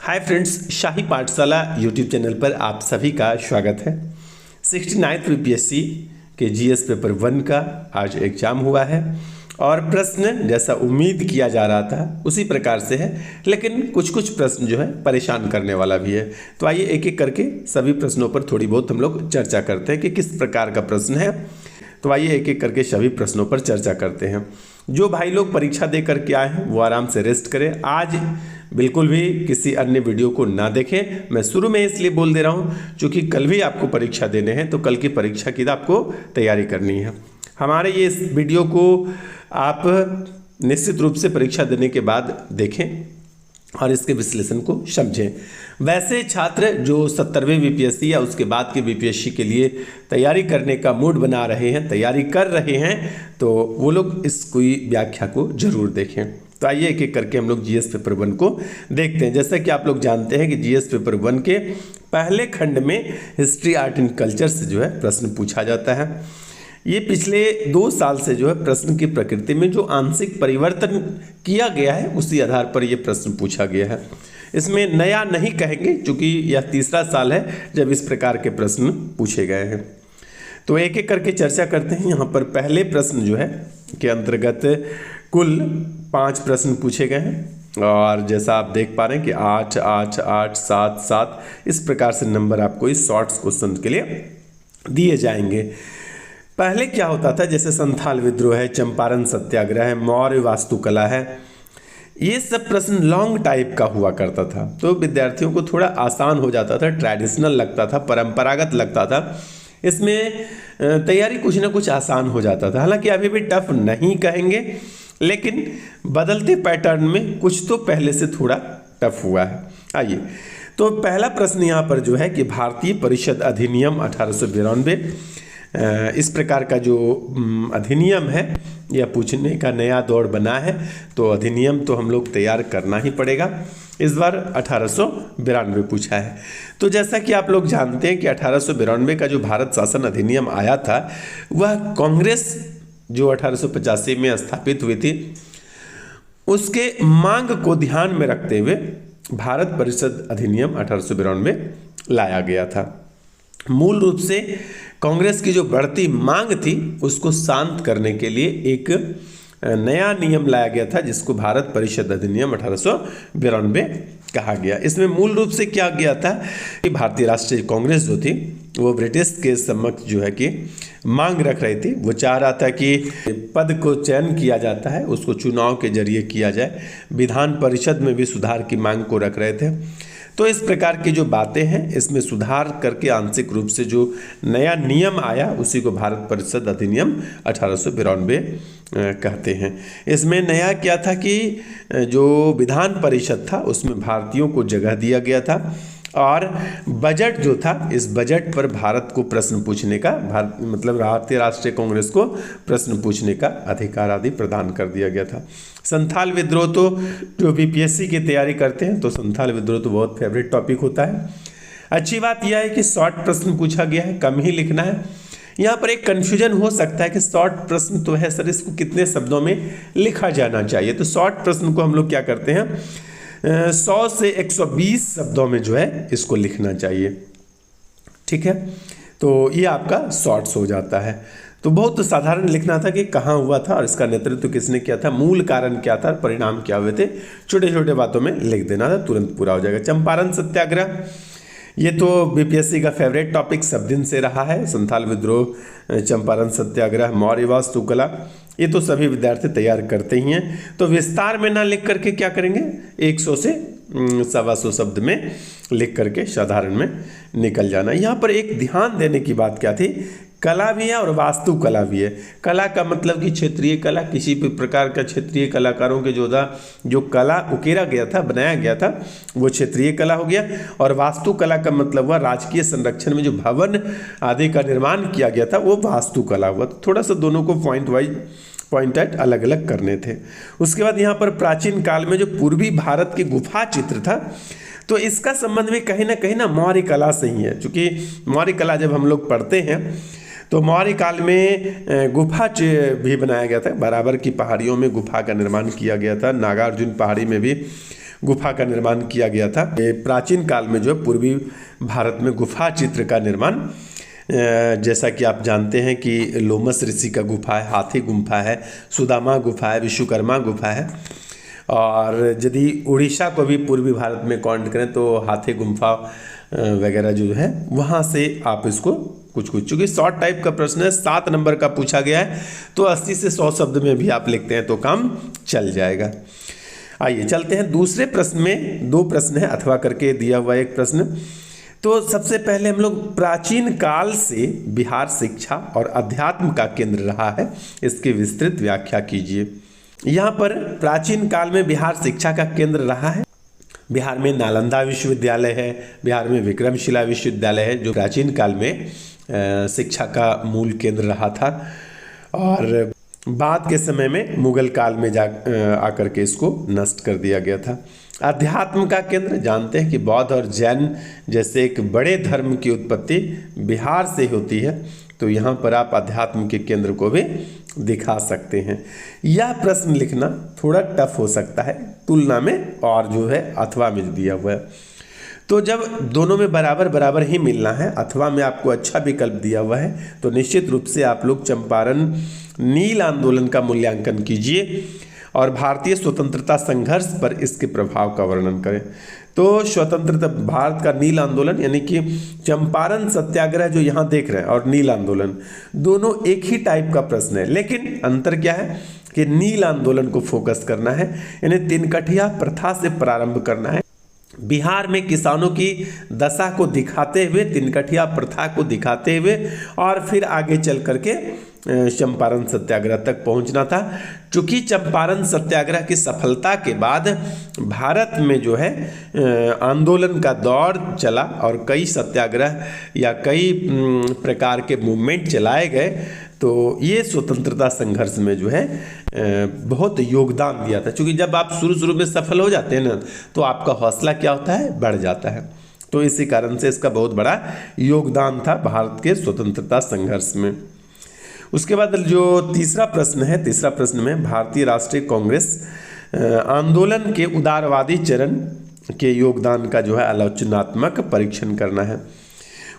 Hi friends, शाही पाठशाला YouTube channel पर आप सभी का स्वागत है। 69th बीपीएससी के जीएस पेपर 1 का आज एग्जाम हुआ है और प्रश्न जैसा उम्मीद किया जा रहा था उसी प्रकार से है, लेकिन कुछ प्रश्न जो है परेशान करने वाला भी है। तो आइए एक एक करके सभी प्रश्नों पर थोड़ी बहुत हम लोग चर्चा करते हैं कि किस प्रकार का प्रश्न है। तो आइए एक एक करके सभी प्रश्नों पर चर्चा करते हैं। जो भाई लोग परीक्षा दे करके आए हैं वो आराम से रेस्ट करें, आज बिल्कुल भी किसी अन्य वीडियो को ना देखें। मैं शुरू में इसलिए बोल दे रहा हूं क्योंकि कल भी आपको परीक्षा देने हैं, तो कल की परीक्षा की आपको तैयारी करनी है। हमारे ये इस वीडियो को आप निश्चित रूप से परीक्षा देने के बाद देखें और इसके विश्लेषण को समझें। वैसे छात्र जो 70वें बीपीएससी या उसके बाद के बीपीएससी के लिए तैयारी करने का मूड बना रहे हैं, तैयारी कर रहे हैं, तो वो लोग इस कोई व्याख्या को जरूर देखें। तो आइए एक एक करके हम लोग जीएस पेपर 1 को देखते हैं। जैसा कि आप लोग जानते हैं कि जीएस पेपर 1 के पहले खंड में हिस्ट्री, आर्ट एंड कल्चर से जो है प्रश्न पूछा जाता है। ये पिछले 2 साल से जो है प्रश्न की प्रकृति में जो आंशिक परिवर्तन किया गया है उसी आधार पर यह प्रश्न पूछा गया है। इसमें नया नहीं कहेंगे क्योंकि यह तीसरा साल है जब इस प्रकार के प्रश्न पूछे गए हैं। तो एक एक करके चर्चा करते हैं। यहाँ पर पहले प्रश्न जो है के अंतर्गत कुल 5 प्रश्न पूछे गए हैं और जैसा आप देख पा रहे हैं कि 8, 8, 8, 7, 7 इस प्रकार से नंबर आपको इस शॉर्ट्स क्वेश्चन के लिए दिए जाएंगे। पहले क्या होता था, जैसे संथाल विद्रोह है, चंपारण सत्याग्रह है, मौर्य वास्तुकला है, ये सब प्रश्न लॉन्ग टाइप का हुआ करता था, तो विद्यार्थियों को थोड़ा आसान हो जाता था, ट्रेडिशनल लगता था, परंपरागत लगता था। इसमें तैयारी कुछ ना कुछ आसान हो जाता था। हालांकि अभी भी टफ नहीं कहेंगे, लेकिन बदलते पैटर्न में कुछ तो पहले से थोड़ा टफ हुआ है। आइए, तो पहला प्रश्न यहाँ पर जो है कि भारतीय परिषद अधिनियम 1892 इस प्रकार का जो अधिनियम है यह पूछने का नया दौर बना है, तो अधिनियम तो हम लोग तैयार करना ही पड़ेगा। इस बार 1892 पूछा है। तो जैसा कि आप लोग जानते हैं कि 1892 का जो भारत शासन अधिनियम आया था वह कांग्रेस जो 1885 में स्थापित हुई थी उसके मांग को ध्यान में रखते हुए भारत परिषद अधिनियम 1892 लाया गया था। मूल रूप से कांग्रेस की जो बढ़ती मांग थी उसको शांत करने के लिए एक नया नियम लाया गया था जिसको भारत परिषद अधिनियम 1892 कहा गया। इसमें मूल रूप से क्या किया था कि भारतीय राष्ट्रीय कांग्रेस जो थी वो ब्रिटिश के समक्ष जो है कि मांग रख रही थी। वो चाह रहा था कि पद को चयन किया जाता है उसको चुनाव के जरिए किया जाए, विधान परिषद में भी सुधार की मांग को रख रहे थे। तो इस प्रकार की जो बातें हैं इसमें सुधार करके आंशिक रूप से जो नया नियम आया उसी को भारत परिषद अधिनियम 1892 कहते हैं। इसमें नया क्या था कि जो विधान परिषद था उसमें भारतीयों को जगह दिया गया था और बजट जो था इस बजट पर भारत को प्रश्न पूछने का भारतीय राष्ट्रीय कांग्रेस को प्रश्न पूछने का अधिकार आदि प्रदान कर दिया गया था। संथाल विद्रोह तो जो बीपीएससी की तैयारी करते हैं तो संथाल विद्रोह तो बहुत फेवरेट टॉपिक होता है। अच्छी बात यह है कि शॉर्ट प्रश्न पूछा गया है, कम ही लिखना है। यहाँ पर एक कन्फ्यूजन हो सकता है कि शॉर्ट प्रश्न तो है सर, इसको कितने शब्दों में लिखा जाना चाहिए। तो शॉर्ट प्रश्न को हम लोग क्या करते हैं 100 से 120 शब्दों में जो है इसको लिखना चाहिए, ठीक है। तो ये आपका शॉर्ट्स हो जाता है। तो बहुत साधारण लिखना था कि कहाँ हुआ था और इसका नेतृत्व किसने किया था, मूल कारण क्या था, परिणाम क्या हुए थे, छोटे छोटे बातों में लिख देना था, तुरंत पूरा हो जाएगा। चंपारण सत्याग्रह ये तो बीपीएससी का फेवरेट टॉपिक सब दिन से रहा है। संथाल विद्रोह, चंपारण सत्याग्रह, मौर्य वास्तुकला, ये तो सभी विद्यार्थी तैयार करते ही हैं। तो विस्तार में ना लिख करके क्या करेंगे 100 से 125 शब्द में लिख करके साधारण में निकल जाना। यहाँ पर एक ध्यान देने की बात क्या थी, कला भी है और वास्तुकला भी है। कला का मतलब कि क्षेत्रीय कला, किसी भी प्रकार का क्षेत्रीय कलाकारों के जो कला उकेरा गया था, बनाया गया था, वो क्षेत्रीय कला हो गया। और वास्तुकला का मतलब हुआ राजकीय संरक्षण में जो भवन आदि का निर्माण किया गया था वो वास्तुकला हुआ। तो थोड़ा सा दोनों को पॉइंट अलग अलग करने थे। उसके बाद यहाँ पर प्राचीन काल में जो पूर्वी भारत के गुफा चित्र था तो इसका संबंध भी कहीं ना मौर्य कला से ही है। चूँकि मौर्य कला जब हम लोग पढ़ते हैं तो मौर्य काल में गुफा भी बनाया गया था, बराबर की पहाड़ियों में गुफा का निर्माण किया गया था। नागार्जुन पहाड़ी में भी गुफा का निर्माण किया गया था। ये प्राचीन काल में जो पूर्वी भारत में गुफा चित्र का निर्माण, जैसा कि आप जानते हैं कि लोमस ऋषि का गुफा है, हाथी गुफा है, सुदामा गुफा है, विश्वकर्मा गुफा है। और यदि उड़ीसा को भी पूर्वी भारत में काउंट करें तो हाथी गुफा वगैरह जो है वहाँ से आप इसको कुछ चूँकि शॉर्ट टाइप का प्रश्न है, 7 नंबर का पूछा गया है, तो 80 से 100 शब्द में भी आप लिखते हैं तो काम चल जाएगा। आइए चलते हैं दूसरे प्रश्न में। 2 प्रश्न है, अथवा करके दिया हुआ एक प्रश्न। तो सबसे पहले हम लोग प्राचीन काल से बिहार शिक्षा और अध्यात्म का केंद्र रहा है, इसकी विस्तृत व्याख्या कीजिए। यहाँ पर प्राचीन काल में बिहार शिक्षा का केंद्र रहा है। बिहार में नालंदा विश्वविद्यालय है, बिहार में विक्रमशिला विश्वविद्यालय है, जो प्राचीन काल में शिक्षा का मूल केंद्र रहा था। और बाद के समय में मुगल काल में आकर के इसको नष्ट कर दिया गया था। अध्यात्म का केंद्र, जानते हैं कि बौद्ध और जैन जैसे एक बड़े धर्म की उत्पत्ति बिहार से होती है, तो यहाँ पर आप अध्यात्म के केंद्र को भी दिखा सकते हैं। यह प्रश्न लिखना थोड़ा टफ हो सकता है तुलना में, और जो है अथवा में दिया हुआ है। तो जब दोनों में बराबर बराबर ही मिलना है, अथवा में आपको अच्छा विकल्प दिया हुआ है, तो निश्चित रूप से आप लोग चंपारण नील आंदोलन का मूल्यांकन कीजिए और भारतीय स्वतंत्रता संघर्ष पर इसके प्रभाव का वर्णन करें। तो स्वतंत्रता भारत का नील आंदोलन यानी कि चंपारण सत्याग्रह जो यहाँ देख रहे हैं और नील आंदोलन, दोनों एक ही टाइप का प्रश्न है, लेकिन अंतर क्या है कि नील आंदोलन को फोकस करना है, यानी तिनकठिया प्रथा से प्रारंभ करना है। बिहार में किसानों की दशा को दिखाते हुए, तिनकठिया प्रथा को दिखाते हुए, और फिर आगे चल करके चंपारण सत्याग्रह तक पहुंचना था। चूंकि चंपारण सत्याग्रह की सफलता के बाद भारत में जो है आंदोलन का दौर चला और कई सत्याग्रह या कई प्रकार के मूवमेंट चलाए गए, तो ये स्वतंत्रता संघर्ष में जो है बहुत योगदान दिया था। क्योंकि जब आप शुरू में सफल हो जाते हैं ना, तो आपका हौसला क्या होता है, बढ़ जाता है। तो इसी कारण से इसका बहुत बड़ा योगदान था भारत के स्वतंत्रता संघर्ष में। उसके बाद जो तीसरा प्रश्न है, तीसरा प्रश्न में भारतीय राष्ट्रीय कांग्रेस आंदोलन के उदारवादी चरण के योगदान का जो है आलोचनात्मक परीक्षण करना है।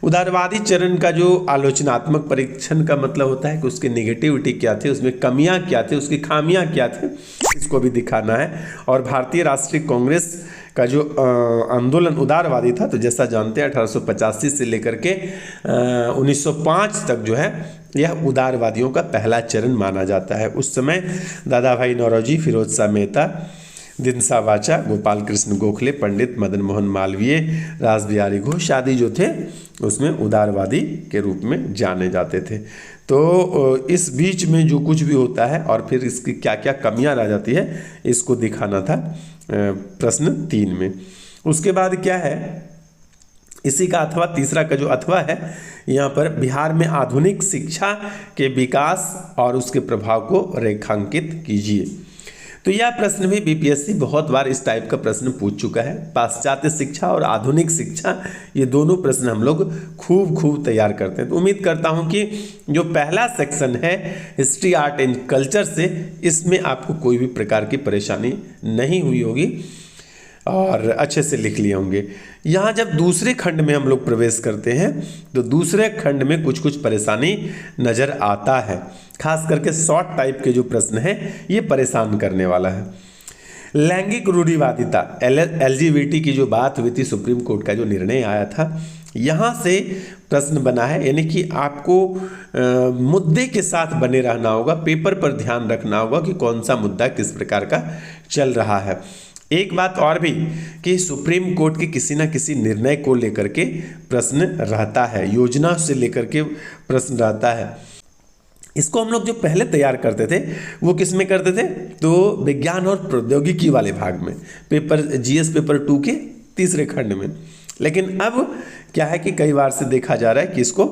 उदारवादी चरण का जो आलोचनात्मक परीक्षण का मतलब होता है कि उसकी नेगेटिविटी क्या थी, उसमें कमियां क्या थी, उसकी खामियां क्या थी, इसको भी दिखाना है। और भारतीय राष्ट्रीय कांग्रेस का जो आंदोलन उदारवादी था, तो जैसा जानते हैं 1885 से लेकर के 1905 तक जो है यह उदारवादियों का पहला चरण माना जाता है। उस समय दादा भाई नौरोजी, फिरोज शाह मेहता, दिनसा वाचा, गोपाल कृष्ण गोखले, पंडित मदन मोहन मालवीय, रासबिहारी घोष आदि जो थे उसमें उदारवादी के रूप में जाने जाते थे। तो इस बीच में जो कुछ भी होता है और फिर इसकी क्या क्या कमियां रह जाती है, इसको दिखाना था प्रश्न 3 में। उसके बाद क्या है, इसी का अथवा, तीसरा का जो अथवा है, यहाँ पर बिहार में आधुनिक शिक्षा के विकास और उसके प्रभाव को रेखांकित कीजिए। तो यह प्रश्न भी बीपीएससी बहुत बार इस टाइप का प्रश्न पूछ चुका है। पाश्चात्य शिक्षा और आधुनिक शिक्षा, ये दोनों प्रश्न हम लोग खूब तैयार करते हैं। तो उम्मीद करता हूँ कि जो पहला सेक्शन है हिस्ट्री आर्ट एंड कल्चर से, इसमें आपको कोई भी प्रकार की परेशानी नहीं हुई होगी और अच्छे से लिख लिए होंगे। यहाँ जब दूसरे खंड में हम लोग प्रवेश करते हैं तो दूसरे खंड में कुछ परेशानी नज़र आता है। खास करके शॉर्ट टाइप के जो प्रश्न हैं ये परेशान करने वाला है। लैंगिक रूढ़िवादिता, LGBT की जो बात हुई थी, सुप्रीम कोर्ट का जो निर्णय आया था, यहाँ से प्रश्न बना है। यानी कि आपको मुद्दे के साथ बने रहना होगा, पेपर पर ध्यान रखना होगा कि कौन सा मुद्दा किस प्रकार का चल रहा है। एक बात और भी कि सुप्रीम कोर्ट के किसी न किसी निर्णय को लेकर के प्रश्न रहता है, योजना से लेकर के प्रश्न रहता है। इसको हम लोग जो पहले तैयार करते थे वो किस में करते थे, तो विज्ञान और प्रौद्योगिकी वाले भाग में, पेपर GS पेपर 2 के तीसरे खंड में। लेकिन अब क्या है कि कई बार से देखा जा रहा है कि इसको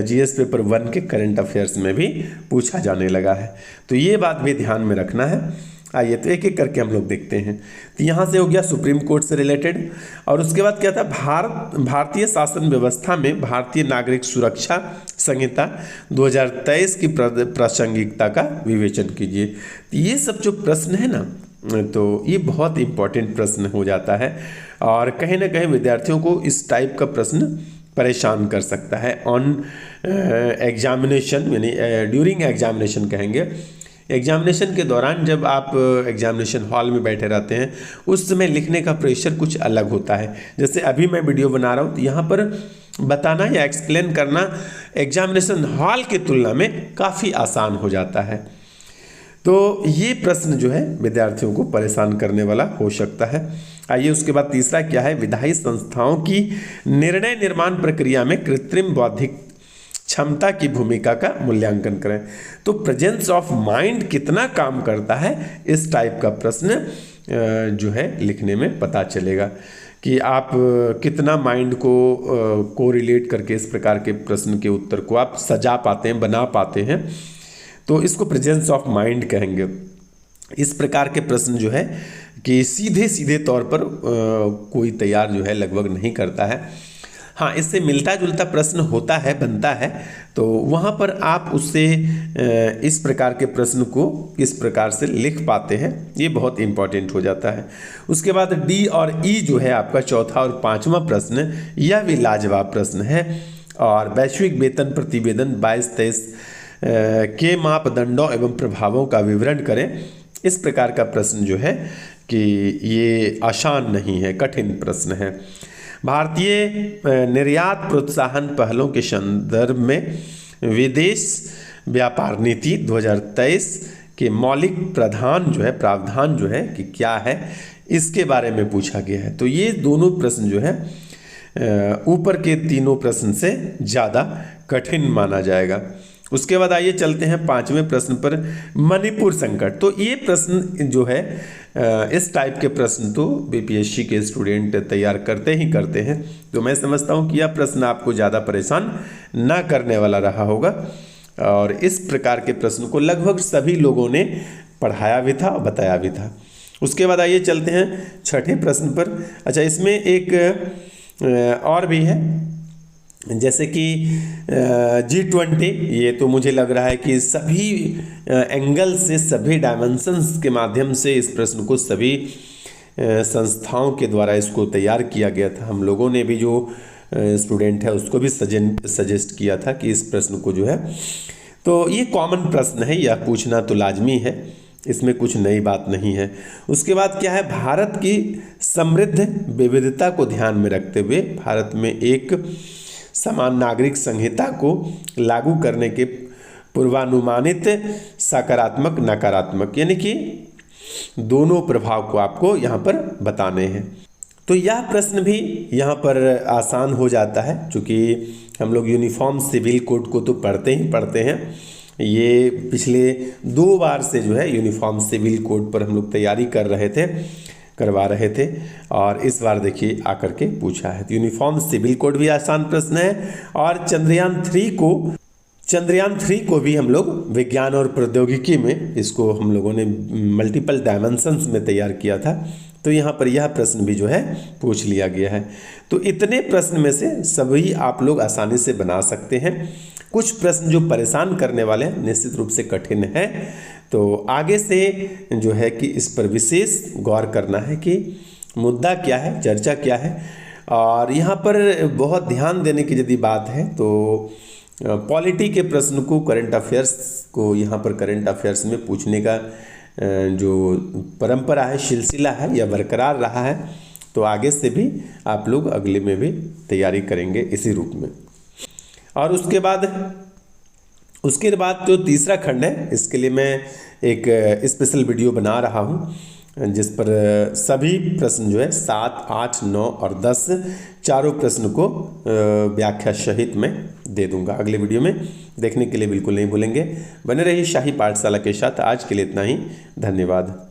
GS पेपर 1 के करंट अफेयर्स में भी पूछा जाने लगा है। तो ये बात भी ध्यान में रखना है। आइए तो एक एक करके हम लोग देखते हैं। तो यहाँ से हो गया सुप्रीम कोर्ट से रिलेटेड, और उसके बाद क्या था, भारतीय शासन व्यवस्था में भारतीय नागरिक सुरक्षा संहिता 2023 की प्रासंगिकता का विवेचन कीजिए। तो ये सब जो प्रश्न है ना, तो ये बहुत इम्पोर्टेंट प्रश्न हो जाता है और कहीं ना कहीं विद्यार्थियों को इस टाइप का प्रश्न परेशान कर सकता है ऑन एग्जामिनेशन, यानी ड्यूरिंग एग्जामिनेशन कहेंगे। एग्जामिनेशन के दौरान जब आप एग्जामिनेशन हॉल में बैठे रहते हैं उस समय लिखने का प्रेशर कुछ अलग होता है। जैसे अभी मैं वीडियो बना रहा हूँ तो यहाँ पर बताना या एक्सप्लेन करना एग्जामिनेशन हॉल की तुलना में काफ़ी आसान हो जाता है। तो ये प्रश्न जो है विद्यार्थियों को परेशान करने वाला हो सकता है। आइए उसके बाद तीसरा क्या है, विधायी संस्थाओं की निर्णय निर्माण प्रक्रिया में कृत्रिम बौद्धिक क्षमता की भूमिका का मूल्यांकन करें। तो प्रेजेंस ऑफ माइंड कितना काम करता है, इस टाइप का प्रश्न जो है लिखने में पता चलेगा कि आप कितना माइंड को रिलेट करके इस प्रकार के प्रश्न के उत्तर को आप सजा पाते हैं, बना पाते हैं। तो इसको प्रेजेंस ऑफ माइंड कहेंगे। इस प्रकार के प्रश्न जो है कि सीधे सीधे तौर पर कोई तैयार जो है लगभग नहीं करता है। हाँ, इससे मिलता जुलता प्रश्न होता है, बनता है, तो वहाँ पर आप उससे इस प्रकार के प्रश्न को किस प्रकार से लिख पाते हैं ये बहुत इंपॉर्टेंट हो जाता है। उसके बाद डी और ई जो है आपका चौथा और पांचवा प्रश्न, यह भी लाजवाब प्रश्न है। और वैश्विक वेतन प्रतिवेदन 22-23 के मापदंडों एवं प्रभावों का विवरण करें। इस प्रकार का प्रश्न जो है कि ये आसान नहीं है, कठिन प्रश्न है। भारतीय निर्यात प्रोत्साहन पहलों के संदर्भ में विदेश व्यापार नीति 2023 के मौलिक प्रावधान जो है कि क्या है, इसके बारे में पूछा गया है। तो ये दोनों प्रश्न जो है ऊपर के तीनों प्रश्न से ज़्यादा कठिन माना जाएगा। उसके बाद आइए चलते हैं पांचवें प्रश्न पर, मणिपुर संकट। तो ये प्रश्न जो है इस टाइप के प्रश्न तो बीपीएससी के स्टूडेंट तैयार करते ही करते हैं। तो मैं समझता हूँ कि यह प्रश्न आपको ज़्यादा परेशान ना करने वाला रहा होगा और इस प्रकार के प्रश्न को लगभग सभी लोगों ने पढ़ाया भी था और बताया भी था। उसके बाद आइए चलते हैं छठे प्रश्न पर। अच्छा, इसमें एक और भी है, जैसे कि G20, ये तो मुझे लग रहा है कि सभी एंगल से, सभी डायमेंशंस के माध्यम से इस प्रश्न को सभी संस्थाओं के द्वारा इसको तैयार किया गया था। हम लोगों ने भी जो स्टूडेंट है उसको भी सजेस्ट किया था कि इस प्रश्न को जो है, तो ये कॉमन प्रश्न है, यह पूछना तो लाजमी है, इसमें कुछ नई बात नहीं है। उसके बाद क्या है, भारत की समृद्ध विविधता को ध्यान में रखते हुए भारत में एक समान नागरिक संहिता को लागू करने के पूर्वानुमानित सकारात्मक नकारात्मक, यानी कि दोनों प्रभाव को आपको यहाँ पर बताने हैं। तो यह प्रश्न भी यहाँ पर आसान हो जाता है, क्योंकि हम लोग यूनिफॉर्म सिविल कोड को तो पढ़ते ही पढ़ते हैं। ये पिछले 2 बार से जो है यूनिफॉर्म सिविल कोड पर हम लोग तैयारी करवा रहे थे और इस बार देखिए आकर के पूछा है। तो यूनिफॉर्म सिविल कोड भी आसान प्रश्न है और चंद्रयान 3 को भी हम लोग विज्ञान और प्रौद्योगिकी में इसको हम लोगों ने मल्टीपल डायमेंशंस में तैयार किया था। तो यहाँ पर यह प्रश्न भी जो है पूछ लिया गया है। तो इतने प्रश्न में से सभी आप लोग आसानी से बना सकते हैं। कुछ प्रश्न जो परेशान करने वाले हैं, निश्चित रूप से कठिन है, तो आगे से जो है कि इस पर विशेष गौर करना है कि मुद्दा क्या है, चर्चा क्या है। और यहाँ पर बहुत ध्यान देने की यदि बात है तो पॉलिटी के प्रश्न को, करंट अफेयर्स को यहाँ पर करंट अफेयर्स में पूछने का जो परंपरा है, सिलसिला है, यह बरकरार रहा है। तो आगे से भी आप लोग अगले में भी तैयारी करेंगे इसी रूप में। और उसके बाद जो तीसरा खंड है, इसके लिए मैं एक स्पेशल वीडियो बना रहा हूं जिस पर सभी प्रश्न जो है 7, 8, 9 और 10 चारों प्रश्न को व्याख्या सहित मैं दे दूंगा। अगले वीडियो में देखने के लिए बिल्कुल नहीं भूलेंगे। बने रहिए शाही पाठशाला के साथ। आज के लिए इतना ही, धन्यवाद।